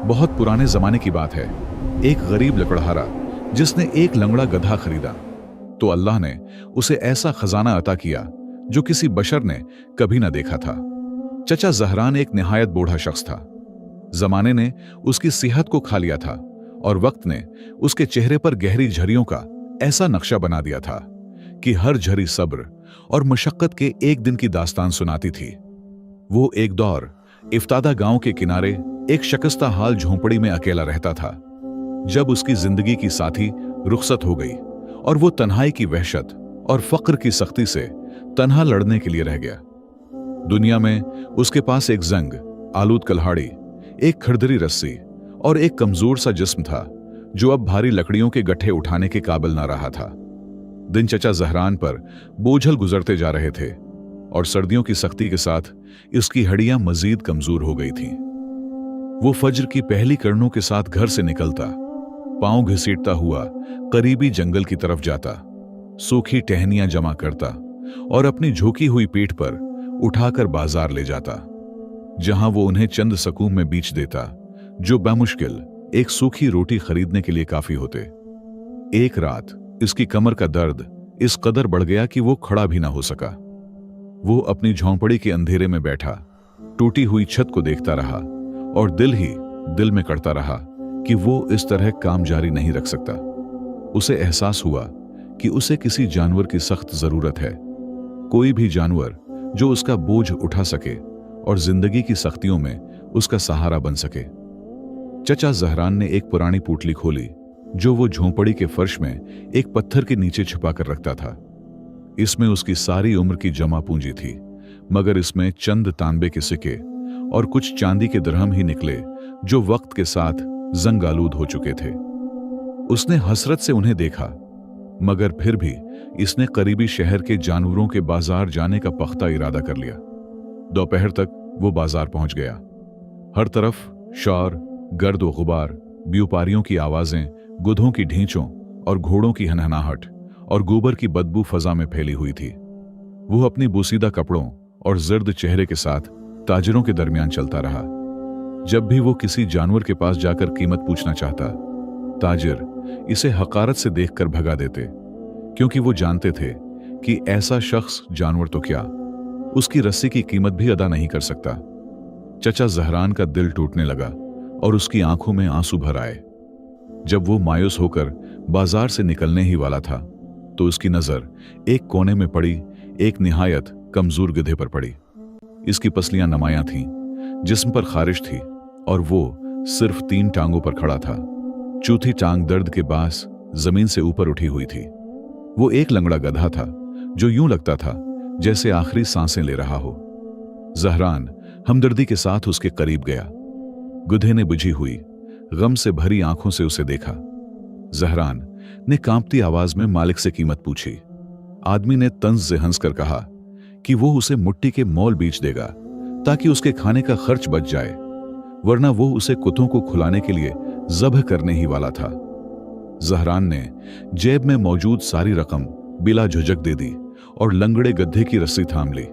बहुत पुराने जमाने की बात है। एक गरीब लकड़हारा जिसने एक लंगड़ा गधा खरीदा, तो अल्लाह ने उसे ऐसा खजाना अता किया जो किसी बशर ने कभी ना देखा था। चचा जहरान एक निहायत बूढ़ा शख्स था। जमाने ने उसकी सेहत को खा लिया था और वक्त ने उसके चेहरे पर गहरी झरियों का ऐसा नक्शा बना दिया था कि हर झरी सब्र और मशक्कत के एक दिन की दास्तान सुनाती थी। वो एक दौर इफ्तादा गांव के किनारे एक शकस्ता हाल झोंपड़ी में अकेला रहता था, जब उसकी जिंदगी की साथी रुखसत हो गई और वो तन्हाई की वहशत और फक्र की सख्ती से तन्हा लड़ने के लिए रह गया। दुनिया में उसके पास एक जंग, आलूद कल्हाड़ी, एक खरदरी रस्सी और एक कमजोर सा जिस्म था जो अब भारी लकड़ियों के गट्ठे उठाने के काबिल ना रहा था। दिन चचा जहरान पर बोझल गुजरते जा रहे थे और सर्दियों की सख्ती के साथ इसकी हड्डियां मजीद कमजोर हो गई थीं। वो फज्र की पहली किरणों के साथ घर से निकलता, पांव घसीटता हुआ करीबी जंगल की तरफ जाता, सूखी टहनियां जमा करता और अपनी झुकी हुई पीठ पर उठाकर बाजार ले जाता, जहां वो उन्हें चंद सकूम में बेच देता जो बामुश्किल एक सूखी रोटी खरीदने के लिए काफी होते। एक रात इसकी कमर का दर्द इस कदर बढ़ गया कि वो खड़ा भी ना हो सका। वो अपनी झोंपड़ी के अंधेरे में बैठा टूटी हुई छत को देखता रहा और दिल ही दिल में करता रहा कि वो इस तरह काम जारी नहीं रख सकता। उसे एहसास हुआ कि उसे किसी जानवर की सख्त जरूरत है, कोई भी जानवर जो उसका बोझ उठा सके और जिंदगी की सख्तियों में उसका सहारा बन सके। चचा जहरान ने एक पुरानी पुतली खोली जो वो झोंपड़ी के फर्श में एक पत्थर के नीचे छुपा कर रखता था। इसमें उसकी सारी उम्र की जमा पूंजी थी, मगर इसमें चंद तांबे के सिक्के और कुछ चांदी के दरहम ही निकले जो वक्त के साथ जंग आलूद हो चुके थे। उसने हसरत से उन्हें देखा, मगर फिर भी इसने करीबी शहर के जानवरों के बाजार जाने का पख्ता इरादा कर लिया। दोपहर तक वो बाजार पहुंच गया। हर तरफ शौर, गर्द व गुबार, व्यापारियों की आवाजें, गुधों की ढींचों और घोड़ों की हनहनाहट और गोबर की बदबू फजा में फैली हुई थी। वो अपनी बोसीदा कपड़ों और जर्द चेहरे के साथ ताजरों के दरमियान चलता रहा। जब भी वो किसी जानवर के पास जाकर कीमत पूछना चाहता, ताजिर इसे हकारत से देखकर भगा देते, क्योंकि वो जानते थे कि ऐसा शख्स जानवर तो क्या, उसकी रस्सी की कीमत भी अदा नहीं कर सकता। चचा जहरान का दिल टूटने लगा और उसकी आंखों में आंसू भर आए। जब वो मायूस होकर बाजार से निकलने ही वाला था, तो उसकी नजर एक कोने में पड़ी एक निहायत कमजोर गधे पर पड़ी। इसकी पसलियां नमायां थीं, जिस्म पर खारिश थी और वो सिर्फ 3 टांगों पर खड़ा था। चौथी टांग दर्द के बास जमीन से ऊपर उठी हुई थी। वो एक लंगड़ा गधा था जो यूं लगता था जैसे आखिरी सांसें ले रहा हो। जहरान हमदर्दी के साथ उसके करीब गया। गधे ने बुझी हुई गम से भरी आंखों से उसे देखा। जहरान ने कांपती आवाज में मालिक से कीमत पूछी। आदमी ने तंज से हंसकर कहा कि वो उसे मुट्ठी के मोल बेच देगा ताकि उसके खाने का खर्च बच जाए, वरना वो उसे कुत्तों को खुलाने के लिए ज़ब्ह करने ही वाला था। जहरान ने जेब में मौजूद सारी रकम बिला झुझक दे दी और लंगड़े गधे की रस्सी थाम ली।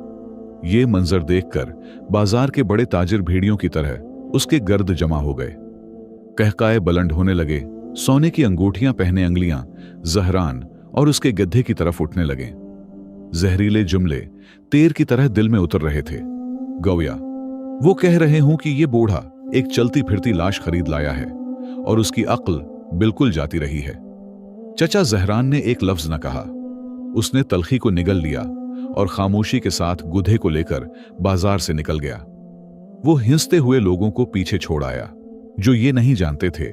ये मंजर देखकर बाजार के बड़े ताजिर भेड़ियों की तरह उसके गर्द जमा हो गए। कहकाए बुलंद होने लगे। सोने की अंगूठियां पहने अंगलियां जहरान और उसके गधे की तरफ उठने लगे। जहरीले जुमले तीर की तरह दिल में उतर रहे थे। गौया, वो कह रहे हूं कि ये बूढ़ा एक चलती फिरती लाश खरीद लाया है और उसकी अक्ल बिल्कुल जाती रही है। चचा जहरान ने एक लफ्ज न कहा। उसने तलखी को निगल लिया और खामोशी के साथ गुधे को लेकर बाजार से निकल गया। वो हिंसते हुए लोगों को पीछे छोड़ आया जो ये नहीं जानते थे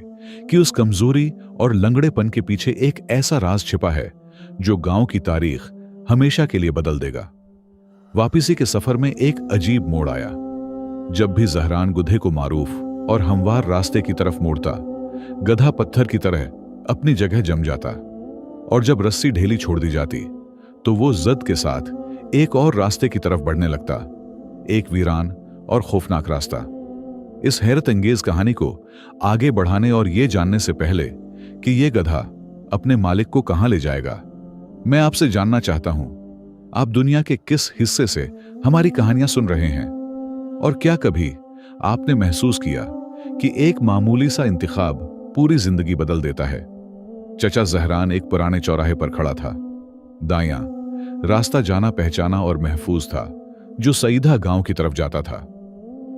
कि उस कमजोरी और लंगड़ेपन के पीछे एक ऐसा राज छिपा है जो गांव की तारीख हमेशा के लिए बदल देगा। वापसी के सफर में एक अजीब मोड़ आया। जब भी जहरान गुधे को मारूफ और हमवार रास्ते की तरफ मोड़ता, गधा पत्थर की तरह अपनी जगह जम जाता और जब रस्सी ढीली छोड़ दी जाती तो वो जद के साथ एक और रास्ते की तरफ बढ़ने लगता, एक वीरान और खौफनाक रास्ता। इस हैरत अंगेज कहानी को आगे बढ़ाने और ये जानने से पहले कि ये गधा अपने मालिक को कहां ले जाएगा, मैं आपसे जानना चाहता हूं, आप दुनिया के किस हिस्से से हमारी कहानियां सुन रहे हैं और क्या कभी आपने महसूस किया कि एक मामूली सा इंतखाब पूरी जिंदगी बदल देता है। चचा जहरान एक पुराने चौराहे पर खड़ा था। दायां रास्ता जाना पहचाना और महफूज था, जो सईदा गांव की तरफ जाता था,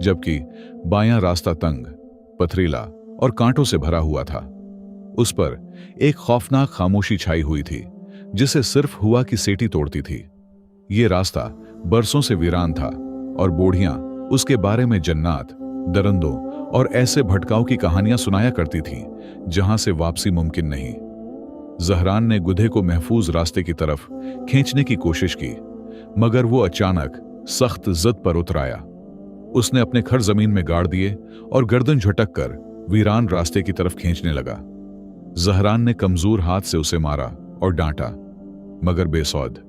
जबकि बायां रास्ता तंग, पथरीला और कांटों से भरा हुआ था। उस पर एक खौफनाक खामोशी छाई हुई थी, जिसे सिर्फ हुआ की सीटी तोड़ती थी। ये रास्ता बरसों से वीरान था और बूढ़ियां उसके बारे में जन्नात, दरंदों और ऐसे भटकाव की कहानियां सुनाया करती थीं जहां से वापसी मुमकिन नहीं। जहरान ने गुधे को महफूज रास्ते की तरफ खींचने की कोशिश की, मगर वो अचानक सख्त जिद पर उतर आया। उसने अपने खर जमीन में गाड़ दिए और गर्दन झटक कर वीरान रास्ते की तरफ खींचने लगा। जहरान ने कमजोर हाथ से उसे मारा और डांटा, मगर बेसौद।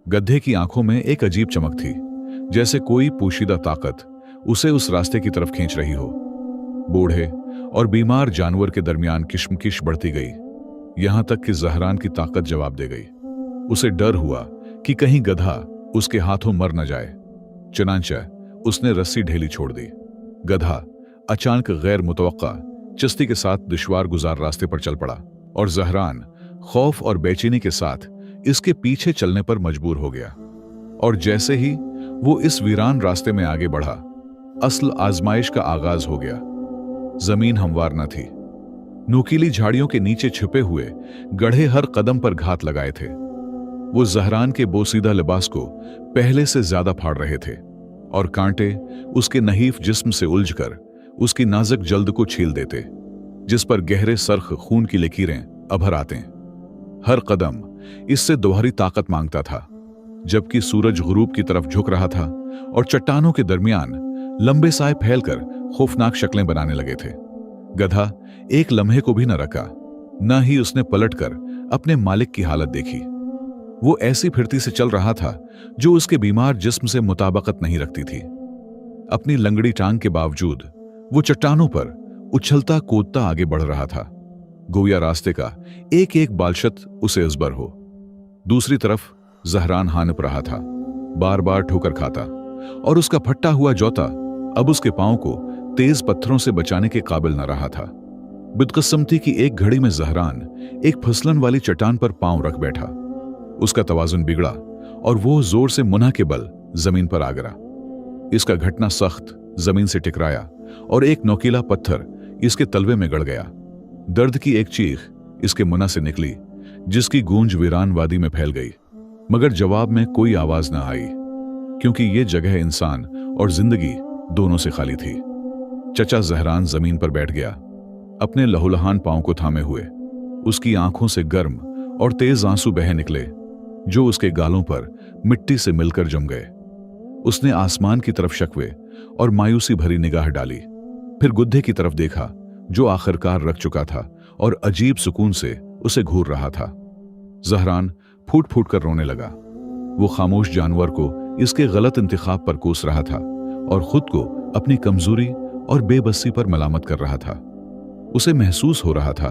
गधे की आंखों में एक अजीब चमक थी, जैसे कोई पोशीदा ताकत उसे उस रास्ते की तरफ खींच रही हो। बूढ़े और बीमार जानवर के दरमियान किशमकिश बढ़ती गई, यहां तक कि जहरान की ताकत जवाब दे गई। उसे डर हुआ कि कहीं गधा उसके हाथों मर न जाए। चुनांचे उसने रस्सी ढेली छोड़ दी। गधा अचानक गैर मुतवक्का चस्ती के साथ दुश्वार गुजार रास्ते पर चल पड़ा और जहरान खौफ और बेचैनी के साथ इसके पीछे चलने पर मजबूर हो गया। और जैसे ही वो इस वीरान रास्ते में आगे बढ़ा, असल आजमाइश का आगाज हो गया। जमीन हमवार न थी। नुकीली झाड़ियों के नीचे छिपे हुए गड्ढे हर कदम पर घात लगाए थे। वो जहरान के बोसीदा लिबास को पहले से ज्यादा फाड़ रहे थे और कांटे उसके नहीफ जिस्म से उलझकर उसकी नाजुक जल्द को छील देते, जिस पर गहरे सरख खून की लकीरें अभर आते। हर कदम इससे दोहरी ताकत मांगता था, जबकि सूरज गुरूब की तरफ झुक रहा था और चट्टानों के दरमियान लंबे साए फैलकर खौफनाक शक्लें बनाने लगे थे। गधा एक लम्हे को भी न रखा, न ही उसने पलटकर अपने मालिक की हालत देखी। वो ऐसी फिरती से चल रहा था जो उसके बीमार जिस्म से मुताबकत नहीं रखती थी। अपनी लंगड़ी टांग के बावजूद वो चट्टानों पर उछलता कूदता आगे बढ़ रहा था, गोया रास्ते का एक एक बालशत उसे अजबर हो। दूसरी तरफ जहरान हानप रहा था, बार बार ठोकर खाता, और उसका फट्टा हुआ जौता अब उसके पांव को तेज पत्थरों से बचाने के काबिल न रहा था। बदकिस्मती की एक घड़ी में जहरान एक फिसलन वाली चट्टान पर पांव रख बैठा। उसका तवाजुन बिगड़ा और वो जोर से मुन्ना के बल जमीन पर आ गिरा। इसका घटना सख्त जमीन से टकराया और एक नोकीला पत्थर इसके तलवे में गड़ गया। दर्द की एक चीख इसके मुन्ना से निकली, जिसकी गूंज वीरान वादी में फैल गई, मगर जवाब में कोई आवाज न आई, क्योंकि ये जगह इंसान और जिंदगी दोनों से खाली थी। चचा जहरान जमीन पर बैठ गया, अपने लहूलुहान पांव को थामे हुए। उसकी आंखों से गर्म और तेज आंसू बह निकले, जो उसके गालों पर मिट्टी से मिलकर जम गए। उसने आसमान की तरफ शकवे और मायूसी भरी निगाह डाली, फिर गुद्धे की तरफ देखा, जो आखिरकार रख चुका था और अजीब सुकून से उसे घूर रहा था। जहरान फूट फूट कर रोने लगा। वो खामोश जानवर को इसके गलत इंतखाब पर कोस रहा था और खुद को अपनी कमजोरी और बेबसी पर मलामत कर रहा था। उसे महसूस हो रहा था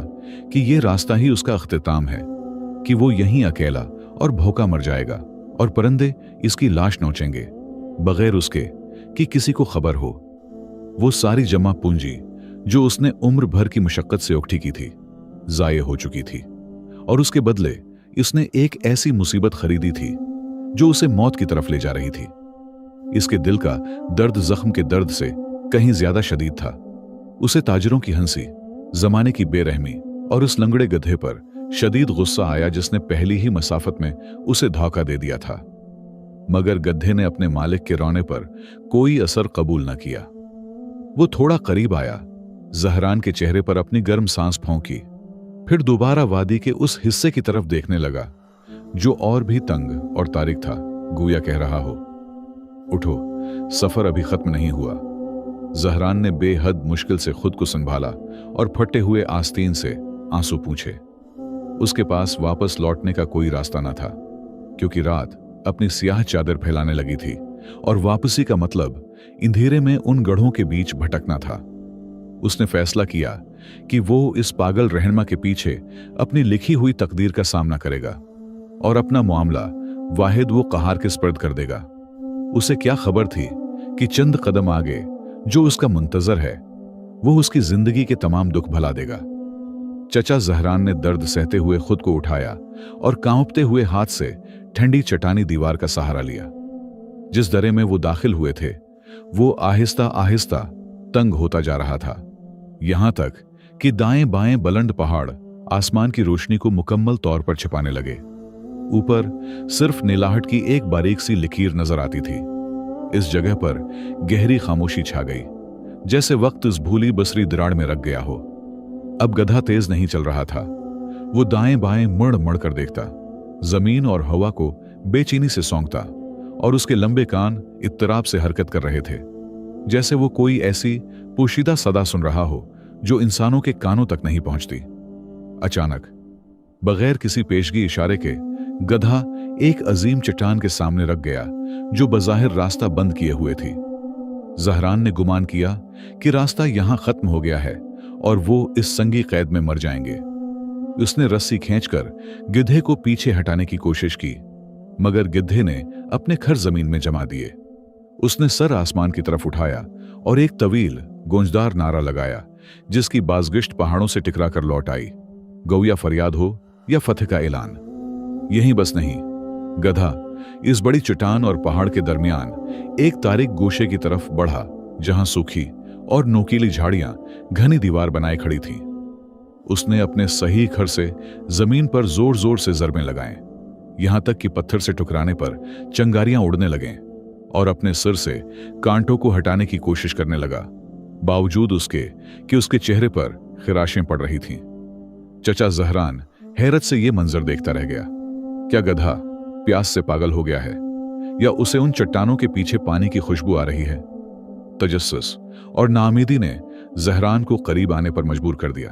कि यह रास्ता ही उसका अख्तिताम है, कि वो यहीं अकेला और भूखा मर जाएगा और परिंदे इसकी लाश नोचेंगे, बगैर उसके कि किसी को खबर हो। वो सारी जमा पूंजी जो उसने उम्र भर की मुशक्कत से इकट्ठी की थी, जाये हो चुकी थी, और उसके बदले इसने एक ऐसी मुसीबत खरीदी थी जो उसे मौत की तरफ ले जा रही थी। इसके दिल का दर्द जख्म के दर्द से कहीं ज्यादा शदीद था। उसे ताजिरों की हंसी, जमाने की बेरहमी और उस लंगड़े गधे पर शदीद गुस्सा आया जिसने पहली ही मसाफत में उसे धोखा दे दिया था। मगर गधे ने अपने मालिक के रोने पर कोई असर कबूल न किया। वो थोड़ा करीब आया, जहरान के चेहरे पर अपनी गर्म सांस फौंकी, फिर दोबारा वादी के उस हिस्से की तरफ देखने लगा जो और भी तंग और तारिक था, गोया कह रहा हो, उठो, सफर अभी खत्म नहीं हुआ। जहरान ने बेहद मुश्किल से खुद को संभाला और फटे हुए आस्तीन से आंसू पूछे। उसके पास वापस लौटने का कोई रास्ता न था, क्योंकि रात अपनी स्याह चादर फैलाने लगी थी और वापसी का मतलब अंधेरे में उन गढ़ों के बीच भटकना था। उसने फैसला किया कि वो इस पागल रहनुमा के पीछे अपनी लिखी हुई तकदीर का सामना करेगा और अपना मामला वाहिद वो कहार के स्पर्द कर देगा। उसे क्या खबर थी कि चंद कदम आगे जो उसका मुंतजर है वो उसकी जिंदगी के तमाम दुख भुला देगा। चचा जहरान ने दर्द सहते हुए खुद को उठाया और कांपते हुए हाथ से ठंडी चट्टानी दीवार का सहारा लिया। जिस दरे में वो दाखिल हुए थे वो आहिस्ता आहिस्ता तंग होता जा रहा था, यहां तक कि दाएं बाएं बुलंद पहाड़ आसमान की रोशनी को मुकम्मल तौर पर छिपाने लगे। ऊपर सिर्फ नीलाहट की एक बारीक सी लकीर नजर आती थी। इस जगह पर गहरी खामोशी छा गई, जैसे वक्त इस भूली बसरी दराड़ में रख गया हो। अब गधा तेज नहीं चल रहा था। वो दाएं बाएं मुड़ मुड़ कर देखता, जमीन और हवा को बेचैनी से सौंकता, और उसके लंबे कान इत्तराब से हरकत कर रहे थे, जैसे वो कोई ऐसी पोशीदा सदा सुन रहा हो जो इंसानों के कानों तक नहीं पहुंचती। अचानक बगैर किसी पेशगी इशारे के गधा एक अजीम चट्टान के सामने रख गया जो बज़ाहिर रास्ता बंद किए हुए थी। जहरान ने गुमान किया कि रास्ता यहां खत्म हो गया है और वो इस संगी कैद में मर जाएंगे। उसने रस्सी खींचकर गिद्धे को पीछे हटाने की कोशिश की, मगर गिद्धे ने अपने खर जमीन में जमा दिए। उसने सर आसमान की तरफ उठाया और एक तवील गूंजदार नारा लगाया, जिसकी बाज़गिश्त पहाड़ों से टकरा कर लौट आई। गौया फरियाद हो या फतेह का ऐलान। यहीं बस नहीं, गधा इस बड़ी चट्टान और पहाड़ के दरमियान एक तारीक गोशे की तरफ बढ़ा, जहां सूखी और नोकीली झाड़ियां घनी दीवार बनाए खड़ी थीं। उसने अपने सही खर से जमीन पर जोर जोर से जरबें लगाएं, यहां तक कि पत्थर से टकराने पर चंगारियां उड़ने लगें, और अपने सिर से कांटों को हटाने की कोशिश करने लगा, बावजूद उसके कि उसके चेहरे पर खिराशें पड़ रही थीं। चचा जहरान हैरत से यह मंजर देखता रह गया। क्या गधा प्यास से पागल हो गया है, या उसे उन चट्टानों के पीछे पानी की खुशबू आ रही है? तजस्सुस और नाउमीदी ने जहरान को करीब आने पर मजबूर कर दिया।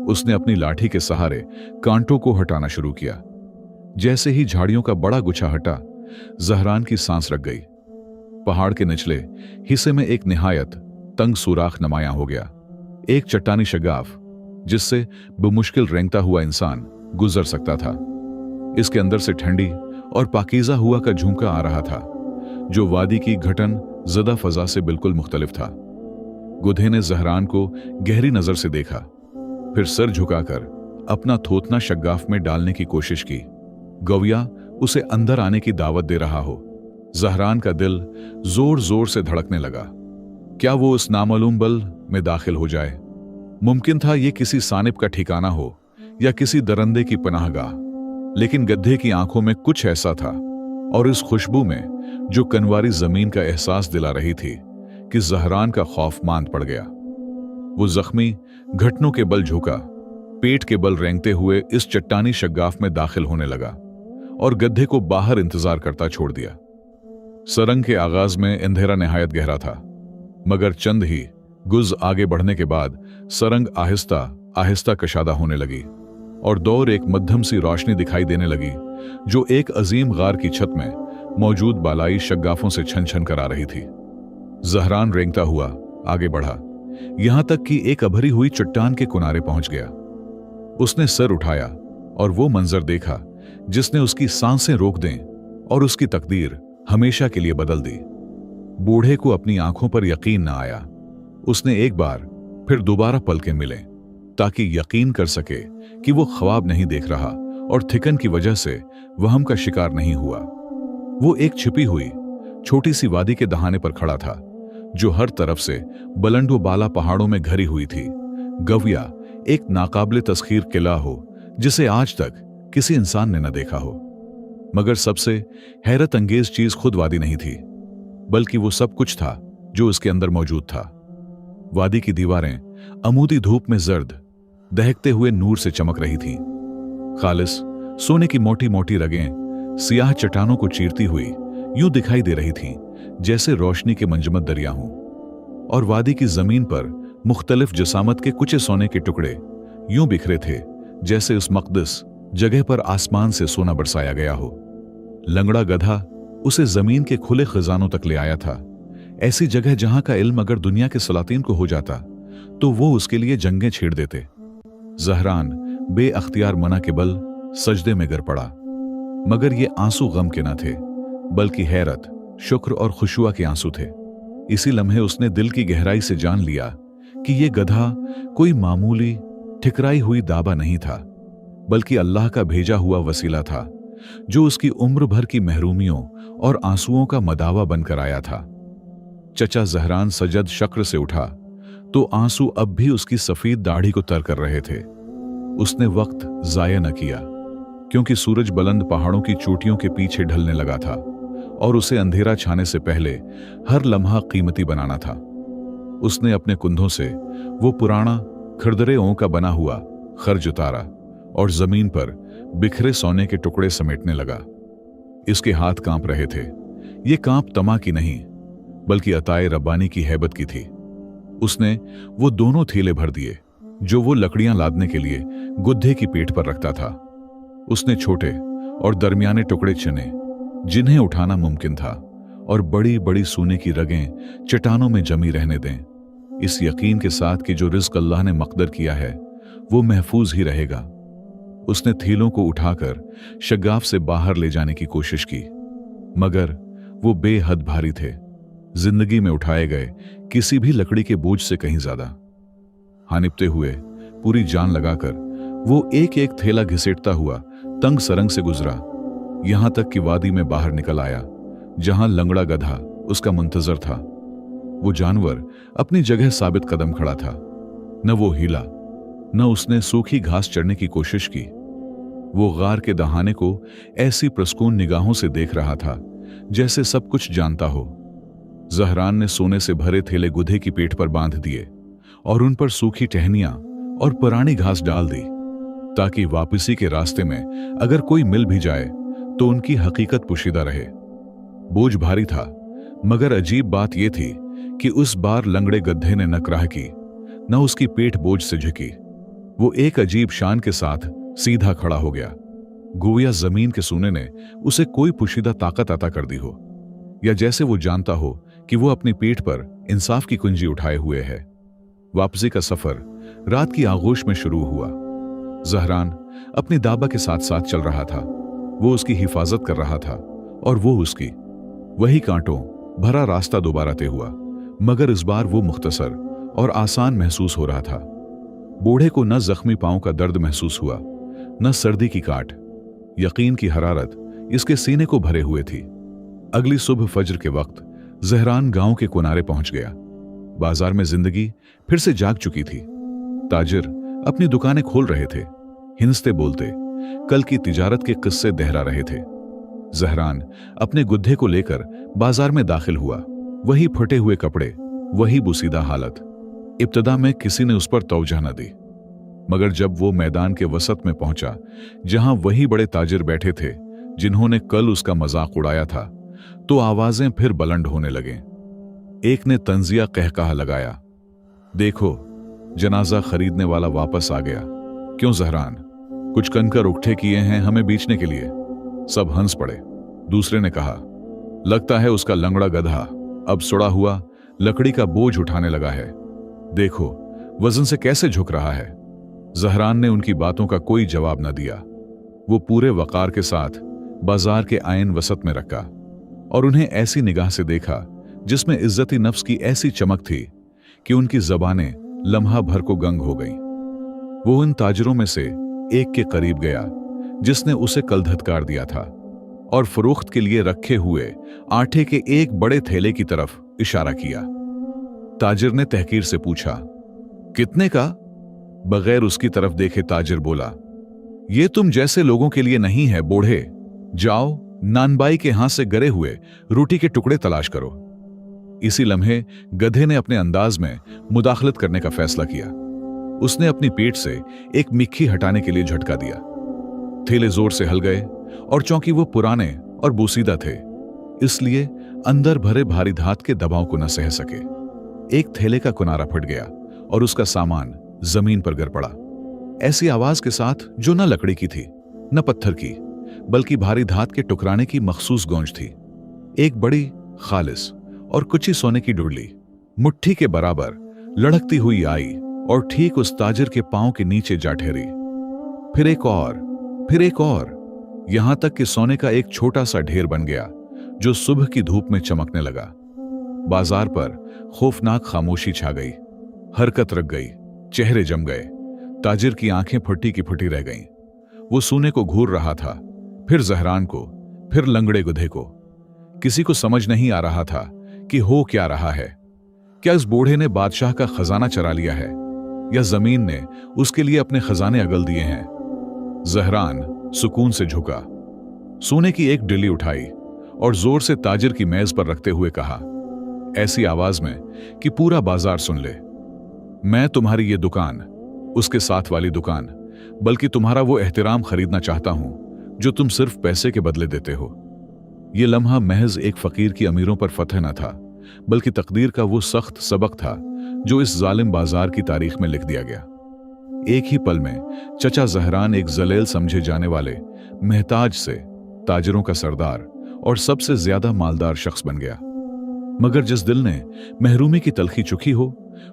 उसने अपनी लाठी के सहारे कांटों को हटाना शुरू किया। जैसे ही झाड़ियों का बड़ा गुच्छा हटा, जहरान की सांस रख गई। पहाड़ के निचले हिस्से में एक निहायत तंग सुराख नमाया हो गया, एक चट्टानी शगाफ जिससे बमुश्किल रेंगता हुआ इंसान गुजर सकता था। इसके अंदर से ठंडी और पाकीज़ा हुआ का झोंका आ रहा था, जो वादी की घटन ज़दा फजा से बिल्कुल मुख्तलिफ था। गुधे ने जहरान को गहरी नजर से देखा, फिर सर झुकाकर अपना थोतना शगाफ में डालने की कोशिश की। गौया उसे अंदर आने की दावत दे रहा हो। जहरान का दिल जोर जोर से धड़कने लगा। क्या वो उस नामालूम बल में दाखिल हो जाए? मुमकिन था ये किसी सानिब का ठिकाना हो या किसी दरंदे की पनाहगाह, लेकिन गधे की आंखों में कुछ ऐसा था, और इस खुशबू में जो कनवारी जमीन का एहसास दिला रही थी, कि जहरान का खौफ मांद पड़ गया। वो जख्मी घुटनों के बल झुका, पेट के बल रेंगते हुए इस चट्टानी शगाफ में दाखिल होने लगा और गधे को बाहर इंतजार करता छोड़ दिया। सरंग के आगाज में अंधेरा निहायत गहरा था, मगर चंद ही गुज आगे बढ़ने के बाद सरंग आहिस्ता आहिस्ता कशादा होने लगी और दौर एक मध्यम सी रोशनी दिखाई देने लगी, जो एक अजीम गार की छत में मौजूद बालाई शगाफों से छन छन कर आ रही थी। जहरान रेंगता हुआ आगे बढ़ा, यहां तक कि एक अभरी हुई चट्टान के किनारे पहुंच गया। उसने सर उठाया और वो मंजर देखा जिसने उसकी सांसें रोक दें और उसकी तकदीर हमेशा के लिए बदल दी। बूढ़े को अपनी आंखों पर यकीन न आया। उसने एक बार फिर दोबारा पलकें मिले ताकि यकीन कर सके कि वो ख्वाब नहीं देख रहा और थिकन की वजह से वहम का शिकार नहीं हुआ। वो एक छिपी हुई छोटी सी वादी के दहाने पर खड़ा था, जो हर तरफ से बुलंद बाला पहाड़ों में घरी हुई थी। गविया एक नाकाबिले तस्खीर किला हो जिसे आज तक किसी इंसान ने न देखा हो। मगर सबसे हैरत अंगेज चीज खुद वादी नहीं थी, बल्कि वो सब कुछ था जो उसके अंदर मौजूद था। वादी की दीवारें अमूदी धूप में जर्द दहकते हुए नूर से चमक रही थीं। खालिस सोने की मोटी मोटी रगें सियाह चट्टानों को चीरती हुई यूं दिखाई दे रही थीं जैसे रोशनी के मंजमत दरिया हों, और वादी की जमीन पर मुख्तलिफ जसामत के कुचे सोने के टुकड़े यूं बिखरे थे जैसे उस मकदस जगह पर आसमान से सोना बरसाया गया हो। लंगड़ा गधा उसे जमीन के खुले खजानों तक ले आया था, ऐसी जगह जहां का इल्म अगर दुनिया के सलातीन को हो जाता तो वो उसके लिए जंगें छेड़ देते। जहरान बेअख्तियार मना के बल सजदे में गिर पड़ा, मगर ये आंसू गम के न थे, बल्कि हैरत, शुक्र और खुशुआ के आंसू थे। इसी लम्हे उसने दिल की गहराई से जान लिया कि ये गधा कोई मामूली ठिकराई हुई दाबा नहीं था, बल्कि अल्लाह का भेजा हुआ वसीला था, जो उसकी उम्र भर की महरूमियों और आंसुओं का मदावा बनकर आया था। चचा जहरान सजद शक्र से उठा तो आंसू अब भी उसकी सफेद दाढ़ी को तर कर रहे थे। उसने वक्त जाया न किया, क्योंकि सूरज बुलंद पहाड़ों की चोटियों के पीछे ढलने लगा था और उसे अंधेरा छाने से पहले हर लम्हा कीमती बनाना था। उसने अपने कुंधों से वो पुराना खरदरे ओं का बना हुआ खर्ज उतारा और जमीन पर बिखरे सोने के टुकड़े समेटने लगा। इसके हाथ कांप रहे थे। ये कांप तमा की नहीं, बल्कि अताए रब्बानी की हैबत की थी। उसने वो दोनों थैले भर दिए जो वो लकड़ियां लादने के लिए गुद्दे की पेट पर रखता था। उसने छोटे और दरमियाने टुकड़े चुने जिन्हें उठाना मुमकिन था, और बड़ी बड़ी सोने की रगें चट्टानों में जमी रहने दें, इस यकीन के साथ कि जो रिज़्क़ अल्लाह ने मक़दर किया है वो महफूज ही रहेगा। उसने थैलों को उठाकर शगाफ से बाहर ले जाने की कोशिश की, मगर वो बेहद भारी थे, जिंदगी में उठाए गए किसी भी लकड़ी के बोझ से कहीं ज्यादा। हानिपते हुए पूरी जान लगाकर वो एक एक थैला घिसेटता हुआ तंग सरंग से गुजरा, यहां तक कि वादी में बाहर निकल आया, जहां लंगड़ा गधा उसका मुंतजर था। वो जानवर अपनी जगह साबित कदम खड़ा था। न वो हिला, न उसने सूखी घास चढ़ने की कोशिश की। वो गार के दहाने को ऐसी प्रस्कून निगाहों से देख रहा था जैसे सब कुछ जानता हो। जहरान ने सोने से भरे थैले गुधे की पेट पर बांध दिए और उन पर सूखी टहनियां और पुरानी घास डाल दी, ताकि वापसी के रास्ते में अगर कोई मिल भी जाए तो उनकी हकीकत पोशीदा रहे। बोझ भारी था, मगर अजीब बात यह थी कि उस बार लंगड़े गधे ने न कराह की, न उसकी पेट बोझ से झुकी। वो एक अजीब शान के साथ सीधा खड़ा हो गया, गोया जमीन के सोने ने उसे कोई पोशीदा ताकत अता कर दी हो, या जैसे वो जानता हो कि वो अपनी पीठ पर इंसाफ की कुंजी उठाए हुए है। वापसी का सफर रात की आगोश में शुरू हुआ। जहरान अपनी दाबा के साथ साथ चल रहा था। वो उसकी हिफाजत कर रहा था और वो उसकी। वही कांटों भरा रास्ता दोबारा तय हुआ, मगर इस बार वो मुख्तसर और आसान महसूस हो रहा था। बूढ़े को न जख्मी पांव का दर्द महसूस हुआ, न सर्दी की काट। यकीन की हरारत इसके सीने को भरे हुए थी। अगली सुबह फज्र के वक्त जहरान गांव के किनारे पहुंच गया। बाजार में जिंदगी फिर से जाग चुकी थी। ताजिर अपनी दुकानें खोल रहे थे, हिंसते बोलते कल की तिजारत के किस्से दोहरा रहे थे। जहरान अपने गुद्दे को लेकर बाजार में दाखिल हुआ। वही फटे हुए कपड़े, वही बुसीदा हालत। इब्तदा में किसी ने उस पर तवज्जो न दी, मगर जब वो मैदान के वसत में पहुंचा, जहां वही बड़े ताजिर बैठे थे जिन्होंने कल उसका मजाक उड़ाया था, तो आवाजें फिर बुलंद होने लगे। एक ने तंजिया कहकहा लगाया, देखो जनाजा खरीदने वाला वापस आ गया। क्यों जहरान, कुछ कनकर उठे किए हैं हमें बेचने के लिए? सब हंस पड़े। दूसरे ने कहा, लगता है उसका लंगड़ा गधा अब सुड़ा हुआ लकड़ी का बोझ उठाने लगा है। देखो वजन से कैसे झुक रहा है। जहरान ने उनकी बातों का कोई जवाब न दिया। वो पूरे वकार के साथ बाजार के आयन वसत में रखा और उन्हें ऐसी निगाह से देखा जिसमें इज्जती नफ्स की ऐसी चमक थी कि उनकी जबानें लम्हा भर को गंग हो गईं। वो उन ताजरों में से एक के करीब गया जिसने उसे कल धत्कार दिया था और फरोख्त के लिए रखे हुए आटे के एक बड़े थैले की तरफ इशारा किया। ताजिर ने तहकीर से पूछा, कितने का? बगैर उसकी तरफ देखे ताजिर बोला, ये तुम जैसे लोगों के लिए नहीं है बूढ़े। जाओ नानबाई के हाथ से गरे हुए रोटी के टुकड़े तलाश करो। इसी लम्हे गधे ने अपने अंदाज में मुदाखलत करने का फैसला किया। उसने अपनी पेट से एक मिक्खी हटाने के लिए झटका दिया। थैले जोर से हल गए और चौंकि वो पुराने और बोसीदा थे, इसलिए अंदर भरे भारी धात के दबाव को न सह सके। एक थैले का किनारा फट गया और उसका सामान जमीन पर गिर पड़ा, ऐसी आवाज के साथ जो न लकड़ी की थी न पत्थर की, बल्कि भारी धात के टुकराने की मखसूस गूंज थी। एक बड़ी खालिस और कुची सोने की डुरली मुट्ठी के बराबर लड़कती हुई आई और ठीक उस ताजिर के पांव के नीचे जा ठहरी। फिर एक और, यहां तक कि सोने का एक छोटा सा ढेर बन गया जो सुबह की धूप में चमकने लगा। बाजार पर खौफनाक खामोशी छा गई। हरकत रख गई, चेहरे जम गए। ताजिर की आंखें फटी की फटी रह गईं। वो सूने को घूर रहा था, फिर जहरान को, फिर लंगड़े गुधे को। किसी को समझ नहीं आ रहा था कि हो क्या रहा है। क्या इस बूढ़े ने बादशाह का खजाना चरा लिया है, या जमीन ने उसके लिए अपने खजाने अगल दिए हैं? जहरान सुकून से झुका, सोने की एक डिली उठाई और जोर से ताजिर की मेज पर रखते हुए कहा, ऐसी आवाज में कि पूरा बाजार सुन ले, मैं तुम्हारी ये दुकान, उसके साथ वाली दुकान, बल्कि तुम्हारा वो एहतराम खरीदना चाहता हूं जो तुम सिर्फ पैसे के बदले देते हो। यह लम्हा महज एक फकीर की अमीरों पर फतह न था, बल्कि तकदीर का वो सख्त सबक था जो इस जालिम बाजार की तारीख में लिख दिया गया। एक ही पल में चचा जहरान एक जलेल समझे जाने वाले महताज से ताजिरों का सरदार और सबसे ज्यादा मालदार शख्स बन गया। मगर जिस दिल ने महरूमी की तलखी चुकी हो,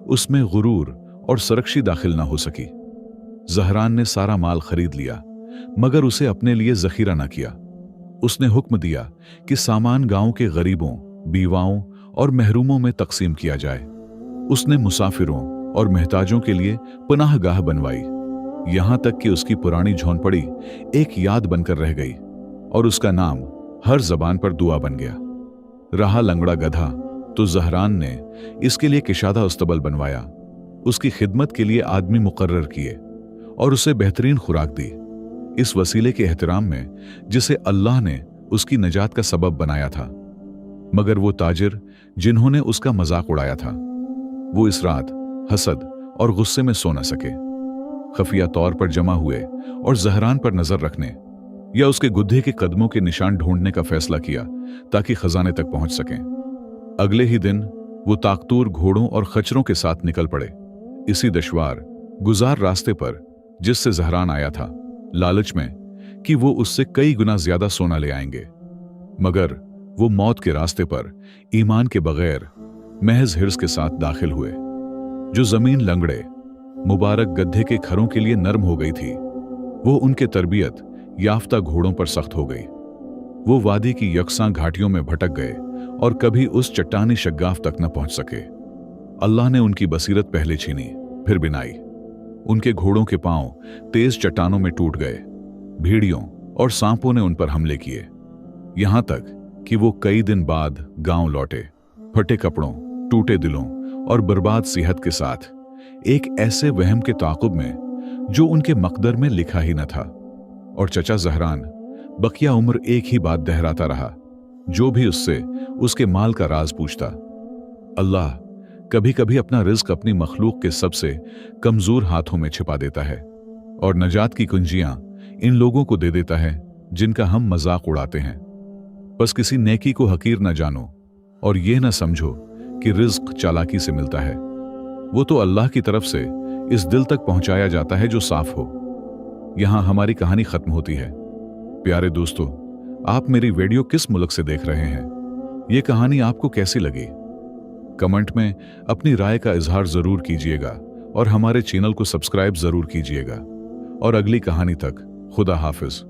उसमें गुरूर और सरकशी दाखिल ना हो सकी। जहरान ने सारा माल खरीद लिया, मगर उसे अपने लिए जखीरा ना किया। उसने हुक्म दिया कि सामान गांव के गरीबों, बीवाओं और महरूमों में तकसीम किया जाए। उसने मुसाफिरों और महताजों के लिए पनाहगाह बनवाई, यहां तक कि उसकी पुरानी झोंपड़ी एक याद बनकर रह गई और उसका नाम हर जबान पर दुआ बन गया। रहा लंगड़ा गधा, तो जहरान ने इसके लिए किशादा उस्तबल बनवाया, उसकी खिदमत के लिए आदमी मुकर्रर किए और उसे बेहतरीन खुराक दी। इस वसीले के एहतराम में जिसे अल्लाह ने उसकी नजात का सबब बनाया था। मगर वो ताजिर जिन्होंने उसका मजाक उड़ाया था, वो इस रात हसद और गुस्से में सो न सके। खफिया तौर पर जमा हुए और जहरान पर नजर रखने या उसके गुद्धे के कदमों के निशान ढूंढने का फैसला किया ताकि खजाने तक पहुंच सकें। अगले ही दिन वो ताकतूर घोड़ों और खच्चरों के साथ निकल पड़े। इसी दुश्वार गुजार रास्ते पर जिससे जहरान आया था, लालच में कि वो उससे कई गुना ज्यादा सोना ले आएंगे। मगर वो मौत के रास्ते पर ईमान के बगैर महज हिर्स के साथ दाखिल हुए। जो जमीन लंगड़े मुबारक गड्ढे के खरों के लिए नरम हो गई थी, वो उनके तरबियत याफ्ता घोड़ों पर सख्त हो गई। वो वादी की यकसां घाटियों में भटक गए और कभी उस चट्टानी शग्गाफ तक न पहुंच सके। अल्लाह ने उनकी बसीरत पहले छीनी, फिर बिनाई। उनके घोड़ों के पांव तेज चट्टानों में टूट गए। भेड़ियों और सांपों ने उन पर हमले किए, यहां तक कि वो कई दिन बाद गांव लौटे, फटे कपड़ों, टूटे दिलों और बर्बाद सेहत के साथ, एक ऐसे वहम के ताक़ुब में जो उनके मकदर में लिखा ही न था। और चचा जहरान बकिया उम्र एक ही बात दोहराता रहा, जो भी उससे उसके माल का राज पूछता। अल्लाह कभी कभी अपना रिज्क अपनी मखलूक के सबसे कमजोर हाथों में छिपा देता है और नजात की कुंजियां इन लोगों को दे देता है जिनका हम मजाक उड़ाते हैं। बस किसी नेकी को हकीर न जानो और यह न समझो कि रिज्क चालाकी से मिलता है। वो तो अल्लाह की तरफ से इस दिल तक पहुंचाया जाता है जो साफ हो। यहां हमारी कहानी खत्म होती है। प्यारे दोस्तों, आप मेरी वीडियो किस मुल्क से देख रहे हैं? यह कहानी आपको कैसी लगी? कमेंट में अपनी राय का इजहार जरूर कीजिएगा और हमारे चैनल को सब्सक्राइब जरूर कीजिएगा। और अगली कहानी तक खुदा हाफिज।